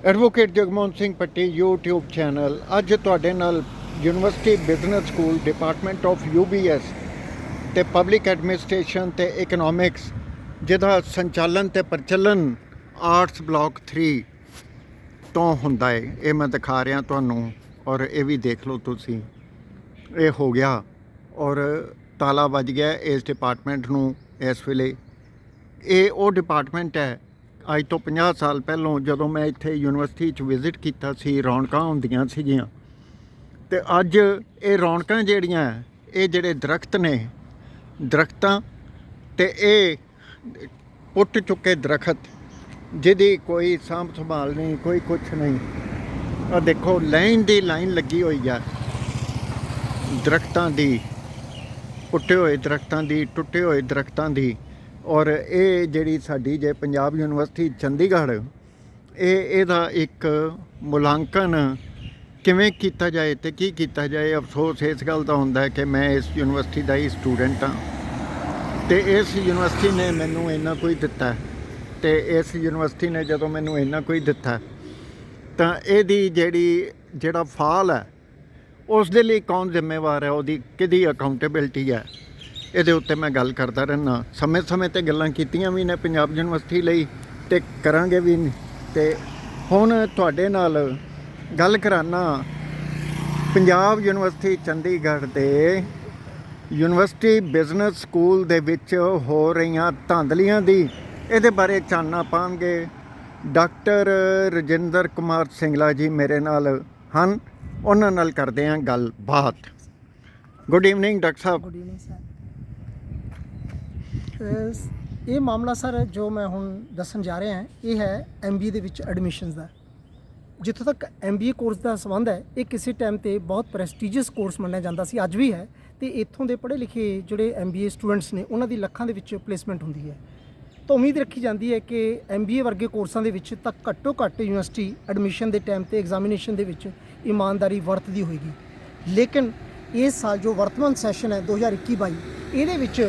Advocate Jagmohan Singh ਪੱਟੀ YouTube channel. ਅੱਜ ਤੁਹਾਡੇ ਨਾਲ university business school department of UBS ਤੇ ਪਬਲਿਕ ਐਡਮਿਨਿਸਟ੍ਰੇਸ਼ਨ ਤੇ ਇਕਨੋਮਿਕਸ ਜਿਹਦਾ ਸੰਚਾਲਨ ਤੇ ਪ੍ਰਚਲਨ ਆਰਟਸ ਬਲਾਕ 3 ਤੋਂ ਹੁੰਦਾ ਹੈ, ਇਹ ਮੈਂ ਦਿਖਾ ਰਿਹਾ ਤੁਹਾਨੂੰ। ਔਰ ਇਹ ਵੀ ਦੇਖ ਲਓ ਤੁਸੀਂ, ਇਹ ਹੋ ਗਿਆ ਔਰ ਤਾਲਾ ਵੱਜ ਗਿਆ ਇਸ ਡਿਪਾਰਟਮੈਂਟ ਨੂੰ। ਇਸ ਵੇਲੇ ਇਹ ਉਹ ਡਿਪਾਰਟਮੈਂਟ ਹੈ ਅੱਜ ਤੋਂ 50 ਸਾਲ ਪਹਿਲੋਂ ਜਦੋਂ ਮੈਂ ਇੱਥੇ ਯੂਨੀਵਰਸਿਟੀ 'ਚ ਵਿਜ਼ਿਟ ਕੀਤਾ ਸੀ, ਰੌਣਕਾਂ ਹੁੰਦੀਆਂ ਸੀਗੀਆਂ। ਅਤੇ ਅੱਜ ਇਹ ਰੌਣਕਾਂ ਜਿਹੜੀਆਂ ਇਹ ਜਿਹੜੇ ਦਰਖਤ ਨੇ, ਦਰਖਤਾਂ ਅਤੇ ਇਹ ਪੁੱਟ ਚੁੱਕੇ ਦਰਖਤ ਜਿਹਦੀ ਕੋਈ ਸਾਂਭ ਸੰਭਾਲ ਨਹੀਂ, ਕੋਈ ਕੁਛ ਨਹੀਂ। ਆ ਦੇਖੋ ਲਾਈਨ ਦੀ ਲਾਈਨ ਲੱਗੀ ਹੋਈ ਆ ਦਰਖਤਾਂ ਦੀ, ਪੁੱਟੇ ਹੋਏ ਦਰਖਤਾਂ ਦੀ, ਟੁੱਟੇ ਹੋਏ ਦਰਖਤਾਂ ਦੀ। ਔਰ ਇਹ ਜਿਹੜੀ ਸਾਡੀ ਜੇ ਪੰਜਾਬ ਯੂਨੀਵਰਸਿਟੀ ਚੰਡੀਗੜ੍ਹ, ਇਹਦਾ ਇੱਕ ਮੁਲਾਂਕਣ ਕਿਵੇਂ ਕੀਤਾ ਜਾਏ ਅਤੇ ਕੀ ਕੀਤਾ ਜਾਏ। ਅਫਸੋਸ ਇਸ ਗੱਲ ਦਾ ਹੁੰਦਾ ਹੈ ਕਿ ਮੈਂ ਇਸ ਯੂਨੀਵਰਸਿਟੀ ਦਾ ਹੀ ਸਟੂਡੈਂਟ ਹਾਂ ਅਤੇ ਇਸ ਯੂਨੀਵਰਸਿਟੀ ਨੇ ਮੈਨੂੰ ਇੰਨਾ ਕੁਝ ਦਿੱਤਾ। ਅਤੇ ਇਸ ਯੂਨੀਵਰਸਿਟੀ ਨੇ ਜਦੋਂ ਮੈਨੂੰ ਇੰਨਾ ਕੁਝ ਦਿੱਤਾ ਤਾਂ ਇਹਦੀ ਜਿਹੜਾ ਫਾਲ ਹੈ ਉਸ ਦੇ ਲਈ ਕੌਣ ਜ਼ਿੰਮੇਵਾਰ ਹੈ, ਉਹਦੀ ਕਿਹਦੀ ਅਕਾਊਂਟੇਬਿਲਟੀ ਹੈ, ਇਹਦੇ ਉੱਤੇ ਮੈਂ ਗੱਲ ਕਰਦਾ ਰਹਿੰਦਾ। ਸਮੇਂ ਸਮੇਂ 'ਤੇ ਗੱਲਾਂ ਕੀਤੀਆਂ ਵੀ ਨੇ ਪੰਜਾਬ ਯੂਨੀਵਰਸਿਟੀ ਲਈ ਅਤੇ ਕਰਾਂਗੇ ਵੀ। ਅਤੇ ਹੁਣ ਤੁਹਾਡੇ ਨਾਲ ਗੱਲ ਕਰਾਨਾ ਪੰਜਾਬ ਯੂਨੀਵਰਸਿਟੀ ਚੰਡੀਗੜ੍ਹ ਦੇ ਯੂਨੀਵਰਸਿਟੀ ਬਿਜ਼ਨਸ ਸਕੂਲ ਦੇ ਵਿੱਚ ਹੋ ਰਹੀਆਂ ਧਾਂਦਲੀਆਂ ਦੀ। ਇਹਦੇ ਬਾਰੇ ਚਾਨਣਾ ਪਾਉਣਗੇ ਡਾਕਟਰ ਰਜਿੰਦਰ ਕੁਮਾਰ ਸਿੰਗਲਾ ਜੀ ਮੇਰੇ ਨਾਲ ਹਨ, ਉਹਨਾਂ ਨਾਲ ਕਰਦੇ ਹਾਂ ਗੱਲਬਾਤ। ਗੁੱਡ ਈਵਨਿੰਗ ਡਾਕਟਰ ਸਾਹਿਬ। Good evening sir. ਇਹ ਮਾਮਲਾ ਸਰ ਜੋ ਮੈਂ ਹੁਣ ਦੱਸਣ ਜਾ ਰਿਹਾ ਇਹ ਹੈ MBA ਦੇ ਵਿੱਚ ਐਡਮਿਸ਼ਨਸ ਦਾ। ਜਿੱਥੋਂ ਤੱਕ MBA ਕੋਰਸ ਦਾ ਸੰਬੰਧ ਹੈ, ਇਹ ਕਿਸੇ ਟਾਈਮ 'ਤੇ ਬਹੁਤ ਪ੍ਰੈਸਟੀਜੀਅਸ ਕੋਰਸ ਮੰਨਿਆ ਜਾਂਦਾ ਸੀ, ਅੱਜ ਵੀ ਹੈ। ਅਤੇ ਇੱਥੋਂ ਦੇ ਪੜ੍ਹੇ ਲਿਖੇ ਜਿਹੜੇ MBA ਸਟੂਡੈਂਟਸ ਨੇ ਉਹਨਾਂ ਦੀ ਲੱਖਾਂ ਦੇ ਵਿੱਚ ਪਲੇਸਮੈਂਟ ਹੁੰਦੀ ਹੈ। ਤਾਂ ਉਮੀਦ ਰੱਖੀ ਜਾਂਦੀ ਹੈ ਕਿ MBA ਵਰਗੇ ਕੋਰਸਾਂ ਦੇ ਵਿੱਚ ਤਾਂ ਘੱਟੋ ਘੱਟ ਯੂਨੀਵਰਸਿਟੀ ਐਡਮਿਸ਼ਨ ਦੇ ਟਾਈਮ 'ਤੇ ਐਗਜ਼ਾਮੀਨੇਸ਼ਨ ਦੇ ਵਿੱਚ ਇਮਾਨਦਾਰੀ ਵਰਤਦੀ ਹੋਏਗੀ। ਲੇਕਿਨ ਇਸ ਸਾਲ ਜੋ ਵਰਤਮਾਨ ਸੈਸ਼ਨ ਹੈ 2021-22, ਇਹਦੇ ਵਿੱਚ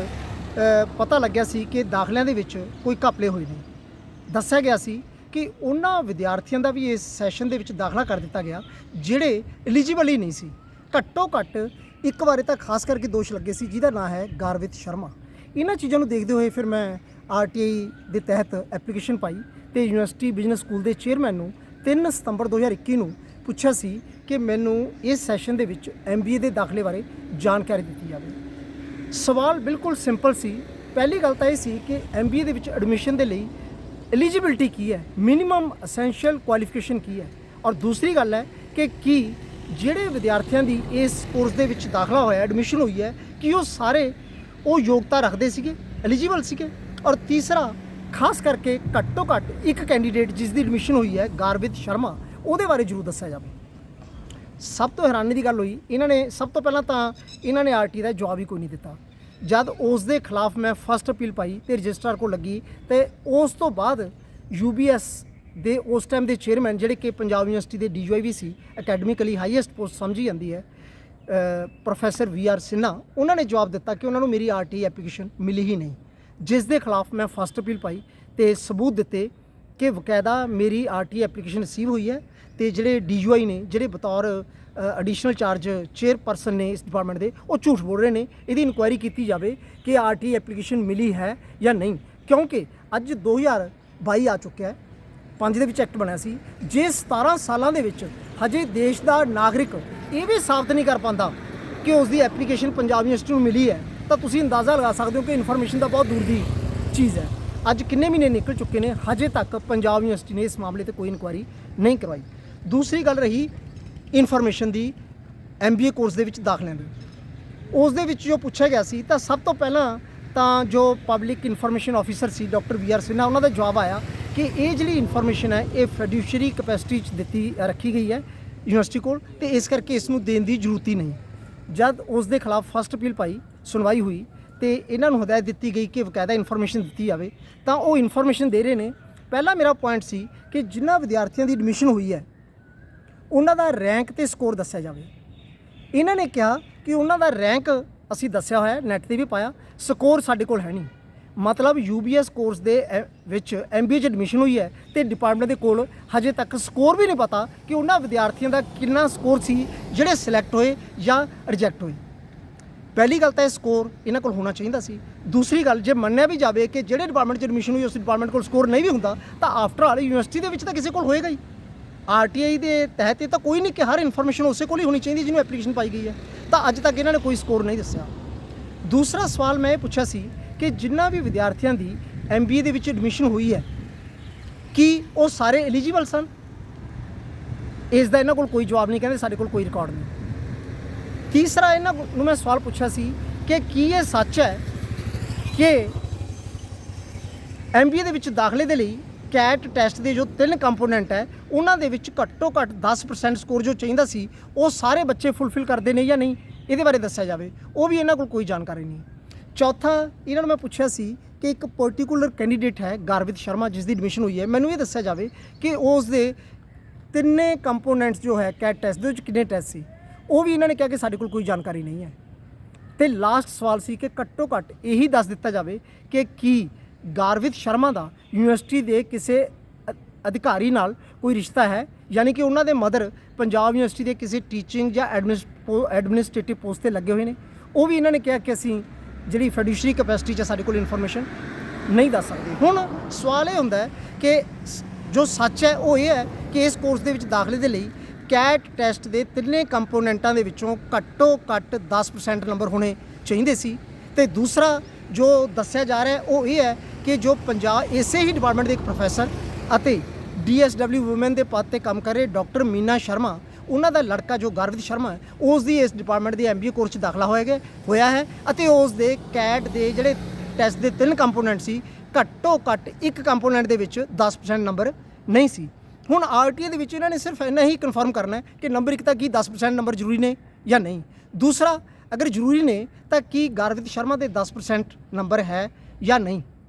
ਪਤਾ ਲੱਗਿਆ ਸੀ ਕਿ ਦਾਖਲਿਆਂ ਦੇ ਵਿੱਚ ਕੋਈ ਘਪਲੇ ਹੋਏ ਨੇ। ਦੱਸਿਆ ਗਿਆ ਸੀ ਕਿ ਉਹਨਾਂ ਵਿਦਿਆਰਥੀਆਂ ਦਾ ਵੀ ਇਸ ਸੈਸ਼ਨ ਦੇ ਵਿੱਚ ਦਾਖਲਾ ਕਰ ਦਿੱਤਾ ਗਿਆ ਜਿਹੜੇ ਐਲੀਜੀਬਲ ਹੀ ਨਹੀਂ ਸੀ। ਘੱਟੋ ਘੱਟ ਇੱਕ ਵਾਰੇ ਤਾਂ ਖਾਸ ਕਰਕੇ ਦੋਸ਼ ਲੱਗੇ ਸੀ, ਜਿਹਦਾ ਨਾਂ ਹੈ ਗਾਰਵਿਤ ਸ਼ਰਮਾ। ਇਹਨਾਂ ਚੀਜ਼ਾਂ ਨੂੰ ਦੇਖਦੇ ਹੋਏ ਫਿਰ ਮੈਂ RTI ਦੇ ਤਹਿਤ ਐਪਲੀਕੇਸ਼ਨ ਪਾਈ ਅਤੇ ਯੂਨੀਵਰਸਿਟੀ ਬਿਜ਼ਨਸ ਸਕੂਲ ਦੇ ਚੇਅਰਮੈਨ ਨੂੰ 3 ਸਤੰਬਰ 2021 ਨੂੰ ਪੁੱਛਿਆ ਸੀ ਕਿ ਮੈਨੂੰ ਇਸ ਸੈਸ਼ਨ ਦੇ ਵਿੱਚ MBA ਦੇ ਦਾਖਲੇ ਬਾਰੇ ਜਾਣਕਾਰੀ ਦਿੱਤੀ ਜਾਵੇ। ਸਵਾਲ ਬਿਲਕੁਲ ਸਿੰਪਲ ਸੀ। ਪਹਿਲੀ ਗੱਲ ਤਾਂ ਇਹ ਸੀ ਕਿ MBA ਦੇ ਵਿੱਚ ਐਡਮਿਸ਼ਨ ਦੇ ਲਈ ਐਲੀਜੀਬਿਲਟੀ ਕੀ ਹੈ, ਮਿਨੀਮਮ ਅਸੈਂਸ਼ੀਅਲ ਕੁਆਲੀਫਿਕੇਸ਼ਨ ਕੀ ਹੈ, ਔਰ ਦੂਸਰੀ ਗੱਲ ਹੈ ਕਿ ਕੀ ਜਿਹੜੇ ਵਿਦਿਆਰਥੀਆਂ ਦੀ ਇਸ ਕੋਰਸ ਦੇ ਵਿੱਚ ਦਾਖਲਾ ਹੋਇਆ, ਐਡਮਿਸ਼ਨ ਹੋਈ ਹੈ, ਕਿ ਉਹ ਸਾਰੇ ਉਹ ਯੋਗਤਾ ਰੱਖਦੇ ਸੀਗੇ, ਐਲੀਜੀਬਲ ਸੀਗੇ। ਔਰ ਤੀਸਰਾ, ਖਾਸ ਕਰਕੇ ਘੱਟੋ ਘੱਟ ਇੱਕ ਕੈਂਡੀਡੇਟ ਜਿਸ ਦੀ ਐਡਮਿਸ਼ਨ ਹੋਈ ਹੈ ਗਾਰਵਿਤ ਸ਼ਰਮਾ, ਉਹਦੇ ਬਾਰੇ ਜ਼ਰੂਰ ਦੱਸਿਆ ਜਾਵੇ। ਸਭ ਤੋਂ ਹੈਰਾਨੀ ਦੀ ਗੱਲ ਹੋਈ, ਇਹਨਾਂ ਨੇ ਸਭ ਤੋਂ ਪਹਿਲਾਂ ਤਾਂ ਇਹਨਾਂ ਨੇ RTI ਦਾ ਜਵਾਬ ਹੀ ਕੋਈ ਨਹੀਂ ਦਿੱਤਾ। ਜਦ ਉਸ ਦੇ ਖਿਲਾਫ ਮੈਂ ਫਸਟ ਅਪੀਲ ਪਾਈ ਅਤੇ ਰਜਿਸਟਰਾਰ ਕੋਲ ਲੱਗੀ, ਅਤੇ ਉਸ ਤੋਂ ਬਾਅਦ UBS ਦੇ ਉਸ ਟਾਈਮ ਦੇ ਚੇਅਰਮੈਨ, ਜਿਹੜੇ ਕਿ ਪੰਜਾਬ ਯੂਨੀਵਰਸਿਟੀ ਦੇ DUI ਵੀ ਸੀ, ਅਕੈਡਮਿਕਲੀ ਹਾਈਐਸਟ ਪੋਸਟ ਸਮਝੀ ਜਾਂਦੀ ਹੈ, ਪ੍ਰੋਫੈਸਰ VR ਸਿਨਹਾ, ਉਹਨਾਂ ਨੇ ਜਵਾਬ ਦਿੱਤਾ ਕਿ ਉਹਨਾਂ ਨੂੰ ਮੇਰੀ RTI ਐਪਲੀਕੇਸ਼ਨ ਮਿਲੀ ਹੀ ਨਹੀਂ। ਜਿਸ ਦੇ ਖਿਲਾਫ ਮੈਂ ਫਸਟ ਅਪੀਲ ਪਾਈ ਅਤੇ ਸਬੂਤ ਦਿੱਤੇ ਕਿ ਬਕਾਇਦਾ ਮੇਰੀ RTI ਐਪਲੀਕੇਸ਼ਨ ਰਿਸੀਵ ਹੋਈ ਹੈ। ਅਤੇ ਜਿਹੜੇ DUI ਨੇ, ਜਿਹੜੇ ਬਤੌਰ ਐਡੀਸ਼ਨਲ ਚਾਰਜ ਚੇਅਰਪਰਸਨ ਨੇ ਇਸ ਡਿਪਾਰਟਮੈਂਟ ਦੇ, ਉਹ ਝੂਠ ਬੋਲ ਰਹੇ ਨੇ। ਇਹਦੀ ਇਨਕੁਆਇਰੀ ਕੀਤੀ ਜਾਵੇ ਕਿ RTI ਐਪਲੀਕੇਸ਼ਨ ਮਿਲੀ ਹੈ ਜਾਂ ਨਹੀਂ, ਕਿਉਂਕਿ ਅੱਜ 2022 ਆ ਚੁੱਕਿਆ ਹੈ, 5 ਦੇ ਵਿੱਚ ਐਕਟ ਬਣਿਆ ਸੀ। ਜੇ 17 ਸਾਲਾਂ ਦੇ ਵਿੱਚ ਹਜੇ ਦੇਸ਼ ਦਾ ਨਾਗਰਿਕ ਇਹ ਵੀ ਸਾਬਤ ਨਹੀਂ ਕਰ ਪਾਉਂਦਾ ਕਿ ਉਸ ਦੀ ਐਪਲੀਕੇਸ਼ਨ ਪੰਜਾਬ ਯੂਨੀਵਰਸਿਟੀ ਨੂੰ ਮਿਲੀ ਹੈ, ਤਾਂ ਤੁਸੀਂ ਅੰਦਾਜ਼ਾ ਲਗਾ ਸਕਦੇ ਹੋ ਕਿ ਇਨਫੋਰਮੇਸ਼ਨ ਤਾਂ ਬਹੁਤ ਦੂਰ ਦੀ ਚੀਜ਼ ਹੈ। ਅੱਜ ਕਿੰਨੇ ਮਹੀਨੇ ਨਿਕਲ ਚੁੱਕੇ ਨੇ, ਹਜੇ ਤੱਕ ਪੰਜਾਬ ਯੂਨੀਵਰਸਿਟੀ ਨੇ ਇਸ ਮਾਮਲੇ 'ਤੇ ਕੋਈ ਇਨਕੁਆਇਰੀ ਨਹੀਂ ਕਰਵਾਈ। ਦੂਸਰੀ ਗੱਲ ਰਹੀ ਇਨਫੋਰਮੇਸ਼ਨ ਦੀ MBA ਕੋਰਸ ਦੇ ਵਿੱਚ ਦਾਖਲਿਆਂ ਦੀ। ਉਸ ਦੇ ਵਿੱਚ ਜੋ ਪੁੱਛਿਆ ਗਿਆ ਸੀ, ਤਾਂ ਸਭ ਤੋਂ ਪਹਿਲਾਂ ਤਾਂ ਜੋ ਪਬਲਿਕ ਇਨਫੋਰਮੇਸ਼ਨ ਆਫੀਸਰ ਸੀ ਡਾਕਟਰ VR ਸਿਨਹਾ, ਉਹਨਾਂ ਦਾ ਜਵਾਬ ਆਇਆ ਕਿ ਇਹ ਜਿਹੜੀ ਇਨਫੋਰਮੇਸ਼ਨ ਹੈ ਇਹ ਫਿਡਿਊਸ਼ਰੀ ਕਪੈਸਿਟੀ 'ਚ ਰੱਖੀ ਗਈ ਹੈ ਯੂਨੀਵਰਸਿਟੀ ਕੋਲ, ਅਤੇ ਇਸ ਕਰਕੇ ਇਸ ਨੂੰ ਦੇਣ ਦੀ ਜ਼ਰੂਰਤ ਹੀ ਨਹੀਂ। ਜਦ ਉਸ ਦੇ ਖਿਲਾਫ ਫਸਟ ਅਪੀਲ ਪਾਈ, ਸੁਣਵਾਈ ਹੋਈ ਅਤੇ ਇਹਨਾਂ ਨੂੰ ਹਦਾਇਤ ਦਿੱਤੀ ਗਈ ਕਿ ਬਕਾਇਦਾ ਇਨਫੋਰਮੇਸ਼ਨ ਦਿੱਤੀ ਜਾਵੇ, ਤਾਂ ਉਹ ਇਨਫੋਰਮੇਸ਼ਨ ਦੇ ਰਹੇ ਨੇ। ਪਹਿਲਾ ਮੇਰਾ ਪੁਆਇੰਟ ਸੀ ਕਿ ਜਿਨ੍ਹਾਂ ਵਿਦਿਆਰਥੀਆਂ ਦੀ ਐਡਮਿਸ਼ਨ ਹੋਈ ਹੈ ਉਹਨਾਂ ਦਾ ਰੈਂਕ ਅਤੇ ਸਕੋਰ ਦੱਸਿਆ ਜਾਵੇ। ਇਹਨਾਂ ਨੇ ਕਿਹਾ ਕਿ ਉਹਨਾਂ ਦਾ ਰੈਂਕ ਅਸੀਂ ਦੱਸਿਆ ਹੋਇਆ, ਨੈੱਟ 'ਤੇ ਵੀ ਪਾਇਆ, ਸਕੋਰ ਸਾਡੇ ਕੋਲ ਹੈ ਨਹੀਂ। ਮਤਲਬ UBS ਕੋਰਸ ਦੇ ਵਿੱਚ MBA 'ਚ ਐਡਮਿਸ਼ਨ ਹੋਈ ਹੈ ਤੇ ਡਿਪਾਰਟਮੈਂਟ ਦੇ ਕੋਲ ਹਜੇ ਤੱਕ ਸਕੋਰ ਵੀ ਨਹੀਂ ਪਤਾ ਕਿ ਉਹਨਾਂ ਵਿਦਿਆਰਥੀਆਂ ਦਾ ਕਿੰਨਾ ਸਕੋਰ ਸੀ ਜਿਹੜੇ ਸਿਲੈਕਟ ਹੋਏ ਜਾਂ ਰਿਜੈਕਟ ਹੋਏ। ਪਹਿਲੀ ਗੱਲ ਤਾਂ ਇਹ ਸਕੋਰ ਇਹਨਾਂ ਕੋਲ ਹੋਣਾ ਚਾਹੀਦਾ ਸੀ। ਦੂਸਰੀ ਗੱਲ, ਜੇ ਮੰਨਿਆ ਵੀ ਜਾਵੇ ਕਿ ਜਿਹੜੇ ਡਿਪਾਰਟਮੈਂਟ 'ਚ ਐਡਮਿਸ਼ਨ ਹੋਈ ਉਸ ਡਿਪਾਰਟਮੈਂਟ ਕੋਲ ਸਕੋਰ ਨਹੀਂ ਵੀ ਹੁੰਦਾ ਤਾਂ ਆਫਟਰ ਆਲ ਯੂਨੀਵਰਸਿਟੀ ਦੇ ਵਿੱਚ ਤਾਂ ਕਿਸੇ ਕੋਲ ਹੋਏਗਾ ਹੀ। RTI ਦੇ ਤਹਿਤ ਇਹ ਤਾਂ ਕੋਈ ਨਹੀਂ ਕਿ ਹਰ ਇਨਫੋਰਮੇਸ਼ਨ ਉਸੇ ਕੋਲ ਹੀ ਹੋਣੀ ਚਾਹੀਦੀ ਜਿਹਨੂੰ ਐਪਲੀਕੇਸ਼ਨ ਪਾਈ ਗਈ ਹੈ, ਤਾਂ ਅੱਜ ਤੱਕ ਇਹਨਾਂ ਨੇ ਕੋਈ ਸਕੋਰ ਨਹੀਂ ਦੱਸਿਆ। ਦੂਸਰਾ ਸਵਾਲ ਮੈਂ ਇਹ ਪੁੱਛਿਆ ਸੀ ਕਿ ਜਿਨ੍ਹਾਂ ਵੀ ਵਿਦਿਆਰਥੀਆਂ ਦੀ MBA ਦੇ ਵਿੱਚ ਐਡਮਿਸ਼ਨ ਹੋਈ ਹੈ ਕੀ ਉਹ ਸਾਰੇ ਐਲੀਜੀਬਲ ਸਨ? ਇਸ ਦਾ ਇਹਨਾਂ ਕੋਲ ਕੋਈ ਜਵਾਬ ਨਹੀਂ, ਕਹਿੰਦੇ ਸਾਡੇ ਕੋਲ ਕੋਈ ਰਿਕਾਰਡ ਨਹੀਂ। ਤੀਸਰਾ ਇਹਨਾਂ ਨੂੰ ਮੈਂ ਸਵਾਲ ਪੁੱਛਿਆ ਸੀ ਕਿ ਕੀ ਇਹ ਸੱਚ ਹੈ ਕਿ MBA ਦੇ ਵਿੱਚ ਦਾਖਲੇ ਦੇ ਲਈ CAT ਟੈਸਟ ਦੇ ਜੋ 3 ਕੰਪੋਨੈਂਟ ਹੈ ਉਹਨਾਂ ਦੇ ਵਿੱਚ ਘੱਟੋ ਘੱਟ 10% ਸਕੋਰ ਜੋ ਚਾਹੀਦਾ ਸੀ ਉਹ ਸਾਰੇ ਬੱਚੇ ਫੁੱਲਫਿਲ ਕਰਦੇ ਨੇ ਜਾਂ ਨਹੀਂ, ਇਹਦੇ ਬਾਰੇ ਦੱਸਿਆ ਜਾਵੇ। ਉਹ ਵੀ ਇਹਨਾਂ ਕੋਲ ਕੋਈ ਜਾਣਕਾਰੀ ਨਹੀਂ। ਚੌਥਾ, ਇਹਨਾਂ ਨੂੰ ਮੈਂ ਪੁੱਛਿਆ ਸੀ ਕਿ ਇੱਕ ਪਰਟੀਕੂਲਰ ਕੈਂਡੀਡੇਟ ਹੈ ਗਾਰਵਿਤ ਸ਼ਰਮਾ ਜਿਸ ਦੀ ਐਡਮਿਸ਼ਨ ਹੋਈ ਹੈ, ਮੈਨੂੰ ਇਹ ਦੱਸਿਆ ਜਾਵੇ ਕਿ ਉਸ ਦੇ 3 ਕੰਪੋਨੈਂਟਸ ਜੋ ਹੈ CAT ਟੈਸਟ ਦੇ ਵਿੱਚ ਕਿੰਨੇ ਟੈਸਟ ਸੀ। ਉਹ ਵੀ ਇਹਨਾਂ ਨੇ ਕਿਹਾ ਕਿ ਸਾਡੇ ਕੋਲ ਕੋਈ ਜਾਣਕਾਰੀ ਨਹੀਂ ਹੈ। ਤੇ ਲਾਸਟ ਸਵਾਲ ਸੀ ਕਿ ਘੱਟੋ ਘੱਟ ਇਹੀ ਦੱਸ ਦਿੱਤਾ ਜਾਵੇ ਕਿ ਕੀ ਗਾਰਵਿਤ ਸ਼ਰਮਾ ਦਾ ਯੂਨੀਵਰਸਿਟੀ ਦੇ ਕਿਸੇ ਅਧਿਕਾਰੀ ਨਾਲ ਕੋਈ ਰਿਸ਼ਤਾ ਹੈ, ਯਾਨੀ ਕਿ ਉਹਨਾਂ ਦੇ ਮਦਰ ਪੰਜਾਬ ਯੂਨੀਵਰਸਿਟੀ ਦੇ ਕਿਸੇ ਟੀਚਿੰਗ ਜਾਂ ਐਡਮਿਨਿਸਟ੍ਰੇਟਿਵ ਪੋਸਟ ਤੇ ਲੱਗੇ ਹੋਏ ਨੇ। ਉਹ ਵੀ ਇਹਨਾਂ ਨੇ ਕਿਹਾ ਕਿ ਅਸੀਂ ਜਿਹੜੀ ਫਿਡੂਸ਼ਰੀ ਕੈਪੈਸਿਟੀ 'ਚ ਸਾਡੇ ਕੋਲ ਇਨਫੋਰਮੇਸ਼ਨ ਨਹੀਂ ਦੱਸ ਸਕਦੇ। ਹੁਣ ਸਵਾਲ ਇਹ ਹੁੰਦਾ ਹੈ ਕਿ ਜੋ ਸੱਚ ਹੈ ਉਹ ਇਹ ਹੈ ਕਿ ਇਸ ਕੋਰਸ ਦੇ ਵਿੱਚ ਦਾਖਲੇ ਦੇ ਲਈ CAT ਟੈਸਟ ਦੇ 3 ਕੰਪੋਨੈਂਟਾਂ ਦੇ ਵਿੱਚੋਂ ਘੱਟੋ ਘੱਟ 10% ਨੰਬਰ ਹੋਣੇ ਚਾਹੀਦੇ ਸੀ। ਤੇ ਦੂਸਰਾ ਜੋ ਦੱਸਿਆ ਜਾ ਰਿਹਾ ਹੈ ਉਹ ਇਹ ਹੈ ਕਿ ਜੋ ਪੰਜਾਬ ਇਸੇ ਹੀ ਡਿਪਾਰਟਮੈਂਟ ਦੇ ਇੱਕ ਪ੍ਰੋਫੈਸਰ ਅਤੇ DSW ਵੂਮਨ ਦੇ ਪਦ ਤੇ ਕੰਮ ਕਰ ਰਹੇ ਡਾਕਟਰ ਮੀਨਾ ਸ਼ਰਮਾ, ਉਹਨਾਂ ਦਾ ਲੜਕਾ ਜੋ ਗਾਰਵਿਤ ਸ਼ਰਮਾ ਹੈ ਉਸ ਦੀ ਇਸ ਡਿਪਾਰਟਮੈਂਟ ਦੇ MBA ਕੋਰਸ 'ਚ ਦਾਖਲਾ ਹੋਇਆ ਹੈ ਅਤੇ ਉਸ ਦੇ CAT ਦੇ ਜਿਹੜੇ ਟੈਸਟ ਦੇ 3 ਕੰਪੋਨੈਂਟ ਸੀ ਘੱਟੋ ਘੱਟ ਇੱਕ ਕੰਪੋਨੈਂਟ ਦੇ ਵਿੱਚ 10% ਨੰਬਰ ਨਹੀਂ ਸੀ। ਹੁਣ RTI ਦੇ ਵਿੱਚ ਇਹਨਾਂ ਨੇ ਸਿਰਫ ਇੰਨਾ ਹੀ ਕਨਫਰਮ ਕਰਨਾ ਹੈ ਕਿ ਨੰਬਰ ਇੱਕ ਤਾਂ ਕੀ 10% ਨੰਬਰ ਜ਼ਰੂਰੀ ਨੇ ਜਾਂ ਨਹੀਂ। ਦੂਸਰਾ, ਅਗਰ ਜ਼ਰੂਰੀ ਨੇ ਤਾਂ ਕੀ ਗਾਰਵਿਤ ਸ਼ਰਮਾ ਦੇ 10% ਨੰਬਰ ਹੈ ਜਾਂ ਨਹੀਂ।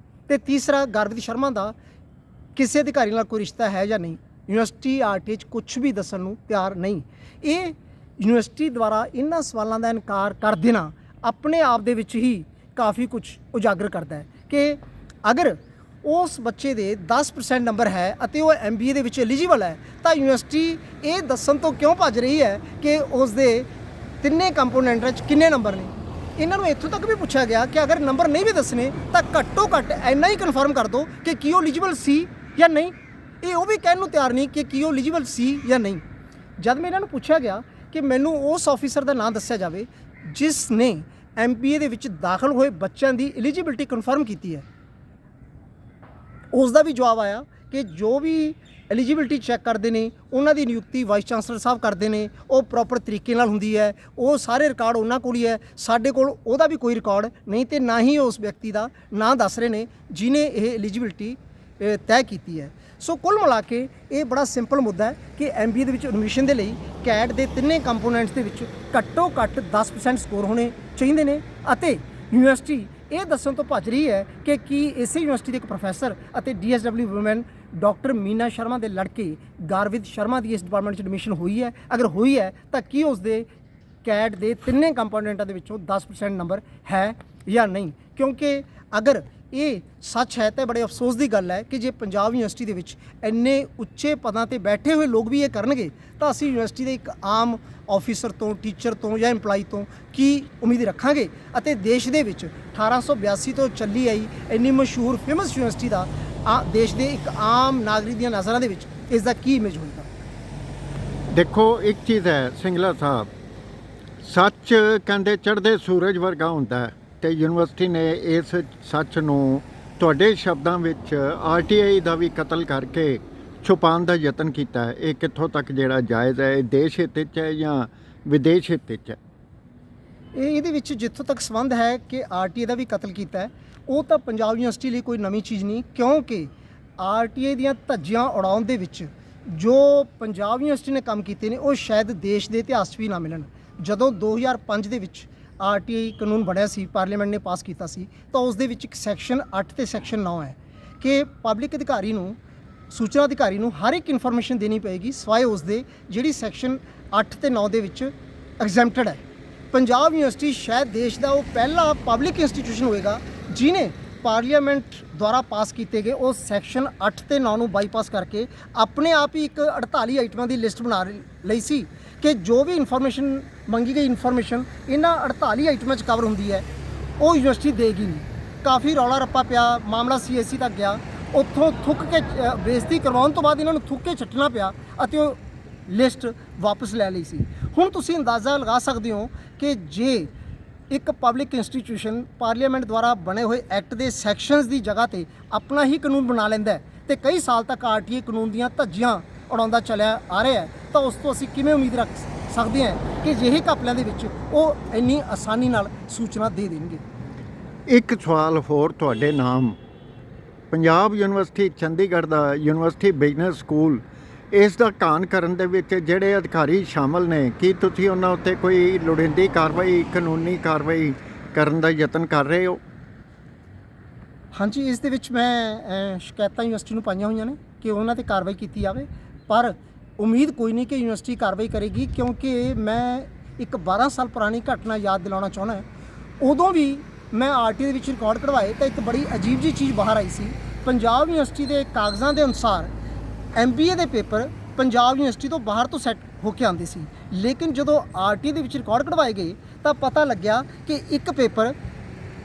ਤੇ ਤੀਸਰਾ, ਗਾਰਵਿਤ ਸ਼ਰਮਾ ਦਾ ਕਿਸੇ ਅਧਿਕਾਰੀ ਨਾਲ ਕੋਈ ਰਿਸ਼ਤਾ ਹੈ ਜਾਂ ਨਹੀਂ। ਯੂਨੀਵਰਸਿਟੀ RTI 'ਚ ਕੁਝ ਵੀ ਦੱਸਣ ਨੂੰ ਤਿਆਰ ਨਹੀਂ। ਇਹ ਯੂਨੀਵਰਸਿਟੀ ਦੁਆਰਾ ਇਹਨਾਂ ਸਵਾਲਾਂ ਦਾ ਇਨਕਾਰ ਕਰ ਦੇਣਾ ਆਪਣੇ ਆਪ ਦੇ ਵਿੱਚ ਹੀ ਕਾਫੀ ਕੁਝ ਉਜਾਗਰ ਕਰਦਾ ਹੈ ਕਿ ਅਗਰ ਉਸ ਬੱਚੇ ਦੇ 10% ਨੰਬਰ ਹੈ ਅਤੇ ਉਹ MBA ਦੇ ਵਿੱਚ ਐਲੀਜੀਬਲ ਹੈ ਤਾਂ ਯੂਨੀਵਰਸਿਟੀ ਇਹ ਦੱਸਣ ਤੋਂ ਕਿਉਂ ਭੱਜ ਰਹੀ ਹੈ ਕਿ ਉਸ ਦੇ 3 ਕੰਪੋਨੈਂਟਾਂ 'ਚ ਕਿੰਨੇ ਨੰਬਰ ਨੇ। ਇਹਨਾਂ ਨੂੰ ਇੱਥੋਂ ਤੱਕ ਵੀ ਪੁੱਛਿਆ ਗਿਆ ਕਿ ਅਗਰ ਨੰਬਰ ਨਹੀਂ ਵੀ ਦੱਸਣੇ ਤਾਂ ਘੱਟੋ ਘੱਟ ਇੰਨਾ ਹੀ ਕਨਫਰਮ ਕਰ ਦਿਓ ਕਿ ਕੀ ਉਹ ਐਲੀਜੀਬਲ ਸੀ ਜਾਂ ਨਹੀਂ। ਇਹ ਉਹ ਵੀ ਕਹਿਣ ਨੂੰ ਤਿਆਰ ਨਹੀਂ ਕਿ ਕੀ ਉਹ ਐਲੀਜੀਬਲ ਸੀ ਜਾਂ ਨਹੀਂ। ਜਦ ਮੈਂ ਇਹਨਾਂ ਨੂੰ ਪੁੱਛਿਆ ਗਿਆ ਕਿ ਮੈਨੂੰ ਉਸ ਆਫੀਸਰ ਦਾ ਨਾਮ ਦੱਸਿਆ ਜਾਵੇ ਜਿਸ ਨੇ MBA ਦੇ ਵਿੱਚ ਦਾਖਲ ਹੋਏ ਬੱਚਿਆਂ ਦੀ ਐਲੀਜੀਬਿਲਟੀ ਕਨਫਰਮ ਕੀਤੀ ਹੈ, ਉਸ ਦਾ ਵੀ ਜਵਾਬ ਆਇਆ ਕਿ ਜੋ ਵੀ ਐਲੀਜੀਬਿਲਟੀ ਚੈੱਕ ਕਰਦੇ ਨੇ ਉਹਨਾਂ ਦੀ ਨਿਯੁਕਤੀ ਵਾਈਸ ਚਾਂਸਲਰ ਸਾਹਿਬ ਕਰਦੇ ਨੇ, ਉਹ ਪ੍ਰੋਪਰ ਤਰੀਕੇ ਨਾਲ ਹੁੰਦੀ ਹੈ, ਉਹ ਸਾਰੇ ਰਿਕਾਰਡ ਉਹਨਾਂ ਕੋਲ ਹੀ ਹੈ। ਸਾਡੇ ਕੋਲ ਉਹਦਾ ਵੀ ਕੋਈ ਰਿਕਾਰਡ ਨਹੀਂ ਤੇ ਨਾ ਹੀ ਉਸ ਵਿਅਕਤੀ ਦਾ ਨਾਂ ਦੱਸ ਰਹੇ ਨੇ ਜਿਹਨੇ ਇਹ ਐਲੀਜੀਬਿਲਟੀ ਤੈਅ ਕੀਤੀ ਹੈ। ਸੋ ਕੁੱਲ ਮਿਲਾ ਕੇ ਇਹ ਬੜਾ ਸਿੰਪਲ ਮੁੱਦਾ ਹੈ ਕਿ MBA ਦੇ ਵਿੱਚ ਐਡਮਿਸ਼ਨ ਦੇ ਲਈ CAT ਦੇ 3 ਕੰਪੋਨੈਂਟਸ ਦੇ ਵਿੱਚ ਘੱਟੋ ਘੱਟ 10% ਸਕੋਰ ਹੋਣੇ ਚਾਹੀਦੇ ਨੇ ਅਤੇ ਯੂਨੀਵਰਸਿਟੀ ਇਹ ਦੱਸਣ ਤੋਂ ਭੱਜ ਰਹੀ ਹੈ ਕਿ ਕੀ ਇਸੇ ਯੂਨੀਵਰਸਿਟੀ ਦੇ ਇੱਕ ਪ੍ਰੋਫੈਸਰ ਅਤੇ DSW woman doctor Meena Sharma ਦੇ ਲੜਕੇ ਗਾਰਵਿਤ ਸ਼ਰਮਾ ਦੀ ਇਸ ਡਿਪਾਰਟਮੈਂਟ 'ਚ ਐਡਮਿਸ਼ਨ ਹੋਈ ਹੈ। ਅਗਰ ਹੋਈ ਹੈ ਤਾਂ ਕੀ ਉਸ ਦੇ CAT ਦੇ 3 ਕੰਪੋਨੈਂਟਾਂ ਦੇ ਵਿੱਚੋਂ 10% ਨੰਬਰ ਹੈ ਜਾਂ ਨਹੀਂ। ਕਿਉਂਕਿ ਅਗਰ ਇਹ ਸੱਚ ਹੈ ਤਾਂ ਬੜੇ ਅਫਸੋਸ ਦੀ ਗੱਲ ਹੈ ਕਿ ਜੇ ਪੰਜਾਬ ਯੂਨੀਵਰਸਿਟੀ ਦੇ ਵਿੱਚ ਇੰਨੇ ਉੱਚੇ ਪਦਾਂ ਤੇ ਬੈਠੇ ਹੋਏ ਲੋਕ ਵੀ ਇਹ ਕਰਨਗੇ ਤਾਂ ਅਸੀਂ ਯੂਨੀਵਰਸਿਟੀ ਦੇ ਇੱਕ ਆਮ ਆਫੀਸਰ ਤੋਂ, ਟੀਚਰ ਤੋਂ ਜਾਂ EMPLOYE ਤੋਂ ਕੀ ਉਮੀਦ ਰੱਖਾਂਗੇ ਅਤੇ ਦੇਸ਼ ਦੇ ਵਿੱਚ 1882 ਤੋਂ ਚੱਲੀ ਆਈ ਇੰਨੀ ਮਸ਼ਹੂਰ ਫੇਮਸ ਯੂਨੀਵਰਸਿਟੀ ਦਾ ਦੇਸ਼ ਦੇ ਇੱਕ ਆਮ ਨਾਗਰਿਕ ਦੀਆਂ ਨਜ਼ਰਾਂ ਦੇ ਵਿੱਚ ਇਸ ਦਾ ਕੀ ਇਮੇਜ ਹੋਏਗਾ। ਦੇਖੋ, ਇੱਕ ਚੀਜ਼ ਹੈ ਸਿੰਗਲਾ ਸਾਹਿਬ, ਸੱਚ ਕਹਿੰਦੇ ਚੜ੍ਹਦੇ ਸੂਰਜ ਵਰਗਾ ਹੁੰਦਾ ਹੈ ਤੇ ਯੂਨੀਵਰਸਿਟੀ ਨੇ ਇਸ ਸੱਚ ਨੂੰ ਤੁਹਾਡੇ ਸ਼ਬਦਾਂ ਵਿੱਚ RTI ਦਾ ਵੀ ਕਤਲ ਕਰਕੇ ਛੁਪਾਉਣ ਦਾ ਯਤਨ ਕੀਤਾ ਹੈ। ਇਹ ਕਿੱਥੋਂ ਤੱਕ ਜਿਹੜਾ ਜਾਇਜ਼ ਹੈ? ਇਹ ਦੇਸ਼ ਹਿੱਤ 'ਚ ਹੈ ਜਾਂ ਵਿਦੇਸ਼ ਹਿੱਤ 'ਚ ਹੈ? ਇਹਦੇ ਵਿੱਚ ਜਿੱਥੋਂ ਤੱਕ ਸੰਬੰਧ ਹੈ ਕਿ RTI ਦਾ ਵੀ ਕਤਲ ਕੀਤਾ ਹੈ, ਉਹ ਤਾਂ ਪੰਜਾਬ ਯੂਨੀਵਰਸਿਟੀ ਲਈ ਕੋਈ ਨਵੀਂ ਚੀਜ਼ ਨਹੀਂ, ਕਿਉਂਕਿ RTI ਦੀਆਂ ਧੱਜੀਆਂ ਉਡਾਉਣ ਦੇ ਵਿੱਚ ਜੋ ਪੰਜਾਬ ਯੂਨੀਵਰਸਿਟੀ ਨੇ ਕੰਮ ਕੀਤੇ ਨੇ ਉਹ ਸ਼ਾਇਦ ਦੇਸ਼ ਦੇ ਇਤਿਹਾਸ 'ਚ ਵੀ ਨਾ ਮਿਲਣ। ਜਦੋਂ 2005 ਦੇ ਵਿੱਚ RTI ਕਾਨੂੰਨ ਬਣਿਆ ਸੀ, ਪਾਰਲੀਮੈਂਟ ਨੇ ਪਾਸ ਕੀਤਾ ਸੀ, ਤਾਂ ਉਸ ਦੇ ਵਿੱਚ ਇੱਕ ਸੈਕਸ਼ਨ 8 ਤੇ ਸੈਕਸ਼ਨ 9 ਹੈ ਕਿ ਪਬਲਿਕ ਅਧਿਕਾਰੀ ਨੂੰ, ਸੂਚਨਾ ਅਧਿਕਾਰੀ ਨੂੰ ਹਰ ਇੱਕ ਇਨਫੋਰਮੇਸ਼ਨ ਦੇਣੀ ਪਏਗੀ ਸਿਵਾਏ ਉਸ ਦੇ ਜਿਹੜੀ ਸੈਕਸ਼ਨ 8 ਤੇ 9 ਦੇ ਵਿੱਚ ਐਗਜ਼ੈਂਪਟਡ ਹੈ। ਪੰਜਾਬ ਯੂਨੀਵਰਸਿਟੀ ਸ਼ਾਇਦ ਦੇਸ਼ ਦਾ ਉਹ ਪਹਿਲਾ ਪਬਲਿਕ ਇੰਸਟੀਟਿਊਸ਼ਨ ਹੋਏਗਾ ਜਿਹਨੇ ਪਾਰਲੀਮੈਂਟ ਦੁਆਰਾ ਪਾਸ ਕੀਤੇ ਗਏ ਉਹ ਸੈਕਸ਼ਨ 8 ਤੇ 9 ਨੂੰ ਬਾਈਪਾਸ ਕਰਕੇ ਆਪਣੇ ਆਪ ਹੀ ਇੱਕ 48 ਆਈਟਮਾਂ ਦੀ ਲਿਸਟ ਬਣਾ ਲਈ ਸੀ ਕਿ ਜੋ ਵੀ ਇਨਫੋਰਮੇਸ਼ਨ ਮੰਗੀ ਗਈ ਇਨਫੋਰਮੇਸ਼ਨ ਇਹਨਾਂ 48 ਆਈਟਮਾਂ 'ਚ ਕਵਰ ਹੁੰਦੀ ਹੈ ਉਹ ਯੂਨੀਵਰਸਿਟੀ ਦੇਗੀ ਨਹੀਂ। ਕਾਫੀ ਰੌਲਾ ਰੱਪਾ ਪਿਆ, ਮਾਮਲਾ CSE ਤੱਕ ਗਿਆ, ਉੱਥੋਂ ਥੁੱਕ ਕੇ ਬੇਇੱਜ਼ਤੀ ਕਰਵਾਉਣ ਤੋਂ ਬਾਅਦ ਇਹਨਾਂ ਨੂੰ ਥੁੱਕ ਕੇ ਛੱਡਣਾ ਪਿਆ ਅਤੇ ਉਹ ਲਿਸਟ ਵਾਪਸ ਲੈ ਲਈ ਸੀ। ਹੁਣ ਤੁਸੀਂ ਅੰਦਾਜ਼ਾ ਲਗਾ ਸਕਦੇ ਹੋ ਕਿ ਜੇ ਇੱਕ ਪਬਲਿਕ ਇੰਸਟੀਟਿਊਸ਼ਨ ਪਾਰਲੀਮੈਂਟ ਦੁਆਰਾ ਬਣੇ ਹੋਏ ਐਕਟ ਦੇ ਸੈਕਸ਼ਨਸ ਦੀ ਜਗ੍ਹਾ ਤੇ ਆਪਣਾ ਹੀ ਕਾਨੂੰਨ ਬਣਾ ਲੈਂਦਾ ਹੈ ਤੇ ਕਈ ਸਾਲ ਤੱਕ RTI ਕਾਨੂੰਨ ਦੀਆਂ ਧੱਜੀਆਂ ਉਡਾਉਂਦਾ ਚੱਲਿਆ ਆ ਰਿਹਾ ਹੈ, ਤਾਂ ਉਸ ਤੋਂ ਅਸੀਂ ਕਿਵੇਂ ਉਮੀਦ ਰੱਖ ਸਕਦੇ ਹਾਂ ਕਿ ਜਿਹੇ ਘਪਲਿਆਂ ਦੇ ਵਿੱਚ ਉਹ ਇੰਨੀ ਆਸਾਨੀ ਨਾਲ ਸੂਚਨਾ ਦੇ ਦੇਣਗੇ। ਇੱਕ ਸਵਾਲ ਹੋਰ ਤੁਹਾਡੇ ਨਾਮ, ਪੰਜਾਬ ਯੂਨੀਵਰਸਿਟੀ ਚੰਡੀਗੜ੍ਹ ਦਾ ਯੂਨੀਵਰਸਿਟੀ ਬਿਜ਼ਨਸ ਸਕੂਲ, ਇਸ ਦਾ ਘਾਣ ਕਰਨ ਦੇ ਵਿੱਚ ਜਿਹੜੇ ਅਧਿਕਾਰੀ ਸ਼ਾਮਲ ਨੇ, ਕੀ ਤੁਸੀਂ ਉਹਨਾਂ ਉੱਤੇ ਕੋਈ ਲੋੜੀਂਦੀ ਕਾਰਵਾਈ, ਕਾਨੂੰਨੀ ਕਾਰਵਾਈ ਕਰਨ ਦਾ ਯਤਨ ਕਰ ਰਹੇ ਹੋ? ਹਾਂਜੀ, ਇਸ ਦੇ ਵਿੱਚ ਮੈਂ ਸ਼ਿਕਾਇਤਾਂ ਯੂਨੀਵਰਸਿਟੀ ਨੂੰ ਪਾਈਆਂ ਹੋਈਆਂ ਨੇ ਕਿ ਉਹਨਾਂ ਤੇ ਕਾਰਵਾਈ ਕੀਤੀ ਜਾਵੇ, ਪਰ ਉਮੀਦ ਕੋਈ ਨਹੀਂ ਕਿ ਯੂਨੀਵਰਸਿਟੀ ਕਾਰਵਾਈ ਕਰੇਗੀ, ਕਿਉਂਕਿ ਮੈਂ ਇੱਕ 12 ਸਾਲ ਪੁਰਾਣੀ ਘਟਨਾ ਯਾਦ ਦਿਲਾਉਣਾ ਚਾਹੁੰਦਾ। ਉਦੋਂ ਵੀ ਮੈਂ RTI ਦੇ ਵਿੱਚ ਰਿਕਾਰਡ ਕਢਵਾਏ ਤਾਂ ਇੱਕ ਬੜੀ ਅਜੀਬ ਜਿਹੀ ਚੀਜ਼ ਬਾਹਰ ਆਈ ਸੀ। ਪੰਜਾਬ ਯੂਨੀਵਰਸਿਟੀ ਦੇ ਕਾਗਜ਼ਾਂ ਦੇ ਅਨੁਸਾਰ MBA ਦੇ ਪੇਪਰ ਪੰਜਾਬ ਯੂਨੀਵਰਸਿਟੀ ਤੋਂ ਬਾਹਰ ਤੋਂ ਸੈੱਟ ਹੋ ਕੇ ਆਉਂਦੇ ਸੀ, ਲੇਕਿਨ ਜਦੋਂ RTI ਦੇ ਵਿੱਚ ਰਿਕਾਰਡ ਕਢਵਾਏ ਗਏ ਤਾਂ ਪਤਾ ਲੱਗਿਆ ਕਿ ਇੱਕ ਪੇਪਰ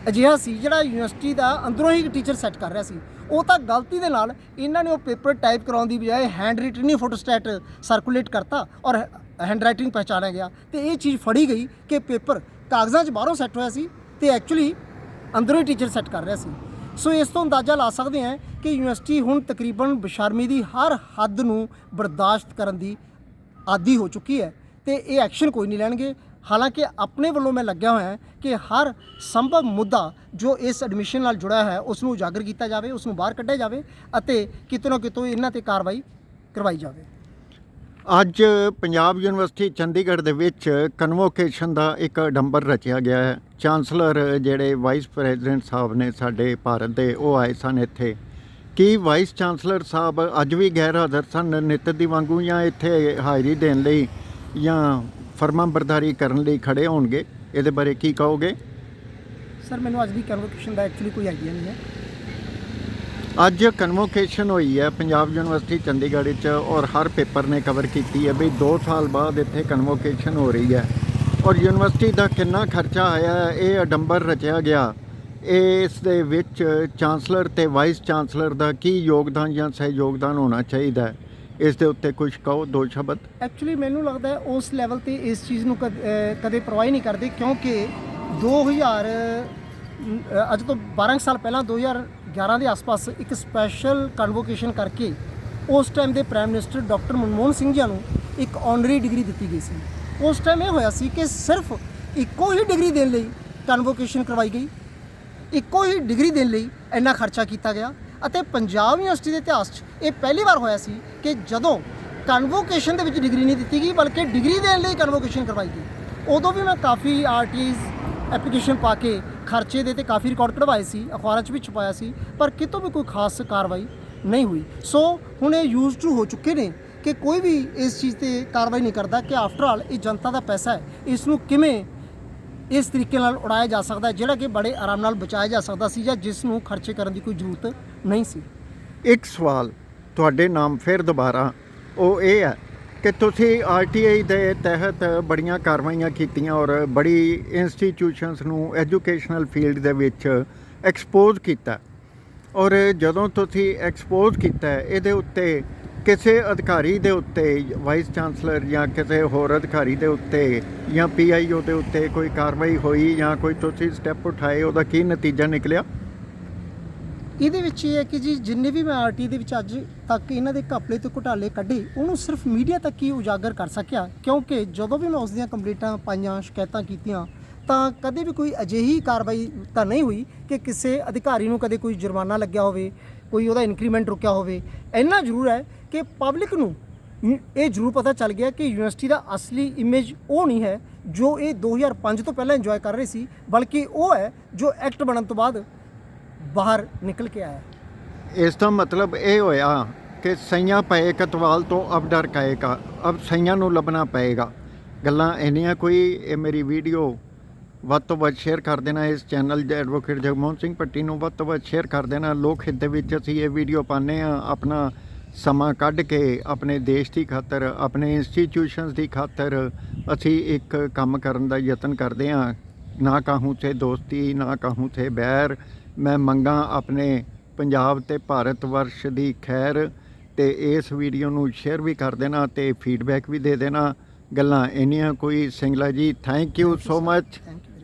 ਅਜਿਹਾ ਸੀ ਜਿਹੜਾ ਯੂਨੀਵਰਸਿਟੀ ਦਾ ਅੰਦਰੋਂ ਹੀ ਟੀਚਰ ਸੈੱਟ ਕਰ ਰਿਹਾ ਸੀ। ਉਹ ਤਾਂ ਗਲਤੀ ਦੇ ਨਾਲ ਇਹਨਾਂ ਨੇ ਉਹ ਪੇਪਰ ਟਾਈਪ ਕਰਾਉਣ ਦੀ ਬਜਾਏ ਹੈਂਡ ਰਿਟਨ ਹੀ ਫੋਟੋਸਟੈਟ ਸਰਕੂਲੇਟ ਕਰਤਾ ਔਰ ਹੈਂਡ ਰਾਈਟਿੰਗ ਪਹਿਚਾਣਿਆ ਗਿਆ ਤੇ ਇਹ ਚੀਜ਼ ਫੜੀ ਗਈ ਕਿ ਪੇਪਰ ਕਾਗਜ਼ਾਂ 'ਚ ਬਾਹਰੋਂ ਸੈੱਟ ਹੋਇਆ ਸੀ ਤੇ ਐਕਚੁਅਲੀ ਅੰਦਰੋਂ ਹੀ ਟੀਚਰ ਸੈੱਟ ਕਰ ਰਿਹਾ ਸੀ। ਸੋ ਇਸ ਤੋਂ ਅੰਦਾਜ਼ਾ ਲਾ ਸਕਦੇ ਹਾਂ ਕਿ ਯੂਨੀਵਰਸਿਟੀ ਹੁਣ ਤਕਰੀਬਨ ਬੇਸ਼ਰਮੀ ਦੀ ਹਰ ਹੱਦ ਨੂੰ ਬਰਦਾਸ਼ਤ ਕਰਨ ਦੀ ਆਦੀ ਹੋ ਚੁੱਕੀ ਹੈ ਤੇ ਇਹ ਐਕਸ਼ਨ ਕੋਈ ਨਹੀਂ ਲੈਣਗੇ। ਹਾਲਾਂਕਿ ਆਪਣੇ ਵੱਲੋਂ ਮੈਂ ਲੱਗਿਆ ਹੋਇਆ ਕਿ ਹਰ ਸੰਭਵ ਮੁੱਦਾ ਜੋ ਇਸ ਐਡਮਿਸ਼ਨ ਨਾਲ ਜੁੜਿਆ ਹੈ ਉਸ ਨੂੰ ਉਜਾਗਰ ਕੀਤਾ ਜਾਵੇ, ਉਸ ਨੂੰ ਬਾਹਰ ਕੱਢਿਆ ਜਾਵੇ ਅਤੇ ਕਿਤੇ ਨਾ ਕਿਤੇ ਇਹਨਾਂ ਤੇ ਕਾਰਵਾਈ ਕਰਵਾਈ ਜਾਵੇ। ਅੱਜ ਪੰਜਾਬ ਯੂਨੀਵਰਸਿਟੀ ਚੰਡੀਗੜ੍ਹ ਦੇ ਵਿੱਚ ਕਨਵੋਕੇਸ਼ਨ ਦਾ ਇੱਕ ਡੰਬਰ ਰਚਿਆ ਗਿਆ ਹੈ। ਚਾਂਸਲਰ ਜਿਹੜੇ ਵਾਈਸ ਪ੍ਰੈਜ਼ੀਡੈਂਟ ਸਾਹਿਬ ਨੇ ਸਾਡੇ ਭਾਰਤ ਦੇ, ਉਹ ਆਏ ਸਨ ਇੱਥੇ। ਕੀ ਵਾਈਸ ਚਾਂਸਲਰ ਸਾਹਿਬ ਅੱਜ ਵੀ ਗੈਰ ਹਾਜ਼ਰ ਸਨ ਨਿੱਤ ਦੀ ਵਾਂਗੂ, ਜਾਂ ਇੱਥੇ ਹਾਜ਼ਰੀ ਦੇਣ ਲਈ ਜਾਂ ਫਰਮਾਬਰਦਾਰੀ ਕਰਨ ਲਈ ਖੜੇ ਹੋਣਗੇ? ਇਹਦੇ ਬਾਰੇ ਕੀ ਕਹੋਗੇ? ਸਰ, ਮੈਨੂੰ ਅੱਜ ਦੀ ਕਨਵੋਕੇਸ਼ਨ ਦਾ ਐਕਚੁਅਲੀ ਕੋਈ ਆਈਡੀਆ ਨਹੀਂ ਹੈ। ਅੱਜ ਕਨਵੋਕੇਸ਼ਨ ਹੋਈ ਹੈ ਪੰਜਾਬ ਯੂਨੀਵਰਸਿਟੀ ਚੰਡੀਗੜ੍ਹ 'ਚ ਔਰ ਹਰ ਪੇਪਰ ਨੇ ਕਵਰ ਕੀਤੀ ਹੈ ਵੀ 2 ਸਾਲ ਬਾਅਦ ਇੱਥੇ ਕਨਵੋਕੇਸ਼ਨ ਹੋ ਰਹੀ ਹੈ ਔਰ ਯੂਨੀਵਰਸਿਟੀ ਦਾ ਕਿੰਨਾ ਖਰਚਾ ਆਇਆ ਹੈ, ਇਹ ਅਡੰਬਰ ਰਚਿਆ ਗਿਆ। ਇਸ ਦੇ ਵਿੱਚ ਚਾਂਸਲਰ ਤੇ ਵਾਈਸ ਚਾਂਸਲਰ ਦਾ ਕੀ ਯੋਗਦਾਨ ਜਾਂ ਸਹਿਯੋਗਦਾਨ ਹੋਣਾ ਚਾਹੀਦਾ ਹੈ? ਇਸ ਦੇ ਉੱਤੇ ਕੁਝ ਕਹੋ, 2 ਸ਼ਬਦ। ਐਕਚੁਅਲੀ ਮੈਨੂੰ ਲੱਗਦਾ ਹੈ ਉਸ ਲੈਵਲ ਤੇ ਇਸ ਚੀਜ਼ ਨੂੰ ਕਦੇ ਪਰਵਾਹ ਨਹੀਂ ਕਰਦੇ, ਕਿਉਂਕਿ 2000 ਅੱਜ ਤੋਂ 12 ਸਾਲ ਪਹਿਲਾਂ 2011 ਦੇ ਆਸ-ਪਾਸ ਇੱਕ ਸਪੈਸ਼ਲ ਕਨਵੋਕੇਸ਼ਨ ਕਰਕੇ ਉਸ ਟਾਈਮ ਦੇ prime minister doctor Manmohan Singh ji ਨੂੰ ਇੱਕ ਆਨਰਰੀ ਡਿਗਰੀ ਦਿੱਤੀ ਗਈ ਸੀ। ਉਸ ਟਾਈਮ ਇਹ ਹੋਇਆ ਸੀ ਕਿ ਸਿਰਫ ਇੱਕੋ ਹੀ ਡਿਗਰੀ ਦੇਣ ਲਈ ਕਨਵੋਕੇਸ਼ਨ ਕਰਵਾਈ ਗਈ, ਇੱਕੋ ਹੀ ਡਿਗਰੀ ਦੇਣ ਲਈ ਇੰਨਾ ਖਰਚਾ ਕੀਤਾ ਗਿਆ ਅਤੇ ਪੰਜਾਬ ਯੂਨੀਵਰਸਿਟੀ ਦੇ ਇਤਿਹਾਸ 'ਚ ਇਹ ਪਹਿਲੀ ਵਾਰ ਹੋਇਆ ਸੀ ਕਿ ਜਦੋਂ ਕਨਵੋਕੇਸ਼ਨ ਦੇ ਵਿੱਚ ਡਿਗਰੀ ਨਹੀਂ ਦਿੱਤੀ ਗਈ ਬਲਕਿ ਡਿਗਰੀ ਦੇਣ ਲਈ ਕਨਵੋਕੇਸ਼ਨ ਕਰਵਾਈ ਗਈ। ਉਦੋਂ ਵੀ ਮੈਂ ਕਾਫੀ RTIs ਐਪਲੀਕੇਸ਼ਨ ਪਾ ਕੇ ਖਰਚੇ ਦੇ ਤੇ ਕਾਫੀ ਰਿਕਾਰਡ ਕਢਵਾਏ ਸੀ, ਅਖਬਾਰਾਂ 'ਚ ਵੀ ਛਪਾਇਆ ਸੀ, ਪਰ ਕਿਤੋਂ ਵੀ ਕੋਈ ਖਾਸ ਕਾਰਵਾਈ ਨਹੀਂ ਹੋਈ। ਸੋ ਹੁਣ ਇਹ ਯੂਜ਼ ਟੂ ਹੋ ਚੁੱਕੇ ਨੇ ਕਿ ਕੋਈ ਵੀ ਇਸ ਚੀਜ਼ ਤੇ ਕਾਰਵਾਈ ਨਹੀਂ ਕਰਦਾ ਕਿ ਆਫਟਰ ਆਲ ਇਹ ਜਨਤਾ ਦਾ ਪੈਸਾ ਹੈ, ਇਸ ਨੂੰ ਕਿਵੇਂ ਇਸ ਤਰੀਕੇ ਨਾਲ ਉਡਾਇਆ ਜਾ ਸਕਦਾ ਜਿਹੜਾ ਕਿ ਬੜੇ ਆਰਾਮ ਨਾਲ ਬਚਾਇਆ ਜਾ ਸਕਦਾ ਸੀ ਜਾਂ ਜਿਸ ਨੂੰ ਖਰਚੇ ਕਰਨ ਦੀ ਕੋਈ ਜ਼ਰੂਰਤ ਨਹੀਂ ਸੀ। ਇੱਕ ਸਵਾਲ ਤੁਹਾਡੇ ਨਾਮ ਫਿਰ ਦੁਬਾਰਾ, ਉਹ ਇਹ ਹੈ ਕਿ ਤੁਸੀਂ RTI ਦੇ ਤਹਿਤ ਬੜੀਆਂ ਕਾਰਵਾਈਆਂ ਕੀਤੀਆਂ ਔਰ ਬੜੀ ਇੰਸਟੀਟਿਊਸ਼ਨਸ ਨੂੰ ਐਜੂਕੇਸ਼ਨਲ ਫੀਲਡ ਦੇ ਵਿੱਚ ਐਕਸਪੋਜ਼ ਕੀਤਾ ਔਰ ਜਦੋਂ ਤੁਸੀਂ ਐਕਸਪੋਜ਼ ਕੀਤਾ ਇਹਦੇ ਉੱਤੇ ਕਿਸੇ ਅਧਿਕਾਰੀ ਦੇ ਉੱਤੇ, ਵਾਈਸ ਚਾਂਸਲਰ ਜਾਂ ਕਿਸੇ ਹੋਰ ਅਧਿਕਾਰੀ ਦੇ ਉੱਤੇ ਜਾਂ PIO ਦੇ ਉੱਤੇ ਕੋਈ ਕਾਰਵਾਈ ਹੋਈ ਜਾਂ ਕੋਈ ਤੁਸੀਂ ਸਟੈਪ ਉਠਾਏ, ਉਹਦਾ ਕੀ ਨਤੀਜਾ ਨਿਕਲਿਆ? ਇਹਦੇ ਵਿੱਚ ਇਹ ਹੈ ਕਿ ਜੀ ਜਿੰਨੇ ਵੀ ਮੈਂ RTI ਦੇ ਵਿੱਚ ਅੱਜ ਤੱਕ ਇਹਨਾਂ ਦੇ ਘਪਲੇ ਤੇ ਘੁਟਾਲੇ ਕੱਢੇ ਉਹਨੂੰ ਸਿਰਫ ਮੀਡੀਆ ਤੱਕ ਹੀ ਉਜਾਗਰ ਕਰ ਸਕਿਆ, ਕਿਉਂਕਿ ਜਦੋਂ ਵੀ ਮੈਂ ਉਸ ਦੀਆਂ ਕੰਪਲੇਂਟਾਂ ਪਾਈਆਂ, ਸ਼ਿਕਾਇਤਾਂ ਕੀਤੀਆਂ ਤਾਂ ਕਦੇ ਵੀ ਕੋਈ ਅਜਿਹੀ ਕਾਰਵਾਈ ਤਾਂ ਨਹੀਂ ਹੋਈ ਕਿ ਕਿਸੇ ਅਧਿਕਾਰੀ ਨੂੰ ਕਦੇ ਕੋਈ ਜੁਰਮਾਨਾ ਲੱਗਿਆ ਹੋਵੇ, ਕੋਈ ਉਹਦਾ ਇਨਕਰੀਮੈਂਟ ਰੁਕਿਆ ਹੋਵੇ। ਇੰਨਾ ਜ਼ਰੂਰ ਹੈ ਕਿ ਪਬਲਿਕ ਨੂੰ ਇਹ ਜ਼ਰੂਰ ਪਤਾ ਚੱਲ ਗਿਆ ਕਿ ਯੂਨੀਵਰਸਿਟੀ ਦਾ ਅਸਲੀ ਇਮੇਜ ਉਹ ਨਹੀਂ ਹੈ ਜੋ ਇਹ 2005 ਤੋਂ ਪਹਿਲਾਂ ਇੰਜੋਏ ਕਰ ਰਹੇ ਸੀ, ਬਲਕਿ ਉਹ ਹੈ ਜੋ ਐਕਟ ਬਣਨ ਤੋਂ ਬਾਅਦ ਬਾਹਰ ਨਿਕਲ ਕੇ ਆਇਆ। ਇਸ ਦਾ ਮਤਲਬ ਇਹ ਹੋਇਆ ਕਿ ਸਈਆਂ ਪਏ ਕਤਵਾਲ ਤੋਂ ਅਬ ਡਰ ਕਾਏਗਾ, ਅਬ ਸਈਆਂ ਨੂੰ ਲੱਭਣਾ ਪਏਗਾ। ਗੱਲਾਂ ਇੰਨੀਆਂ ਕੋਈ? ਇਹ ਮੇਰੀ ਵੀਡੀਓ ਵੱਧ ਤੋਂ ਵੱਧ ਸ਼ੇਅਰ ਕਰ ਦੇਣਾ। ਇਸ ਚੈਨਲ ਦੇ ਐਡਵੋਕੇਟ ਜਗਮੋਹਨ ਸਿੰਘ ਭੱਟੀ ਨੂੰ ਵੱਧ ਤੋਂ ਵੱਧ ਸ਼ੇਅਰ ਕਰ ਦੇਣਾ। ਲੋਕ ਹਿੱਤ ਦੇ ਵਿੱਚ ਅਸੀਂ ਇਹ ਵੀਡੀਓ ਪਾਉਂਦੇ ਹਾਂ, ਆਪਣਾ ਸਮਾਂ ਕੱਢ ਕੇ ਆਪਣੇ ਦੇਸ਼ ਦੀ ਖਾਤਰ, ਆਪਣੇ ਇੰਸਟੀਟਿਊਸ਼ਨਸ ਦੀ ਖਾਤਰ ਅਸੀਂ ਇੱਕ ਕੰਮ ਕਰਨ ਦਾ ਯਤਨ ਕਰਦੇ ਹਾਂ। ਨਾ ਕਾਹੂ ਸੇ ਦੋਸਤੀ, ਨਾ ਕਾਹੂ ਸੇ ਬੈਰ। ਮੈਂ ਮੰਗਾਂ ਆਪਣੇ ਪੰਜਾਬ ਤੇ ਭਾਰਤ ਵਰਸ਼ ਦੀ ਖੈਰ। ਤੇ ਇਸ ਵੀਡੀਓ ਨੂੰ ਸ਼ੇਅਰ ਵੀ ਕਰ ਦੇਣਾ ਤੇ ਫੀਡਬੈਕ ਵੀ ਦੇ ਦੇਣਾ। ਗੱਲਾਂ ਇੰਨੀਆਂ ਕੋਈ ਸਿੰਗਲਾ ਜੀ, thank you so much. Thank you.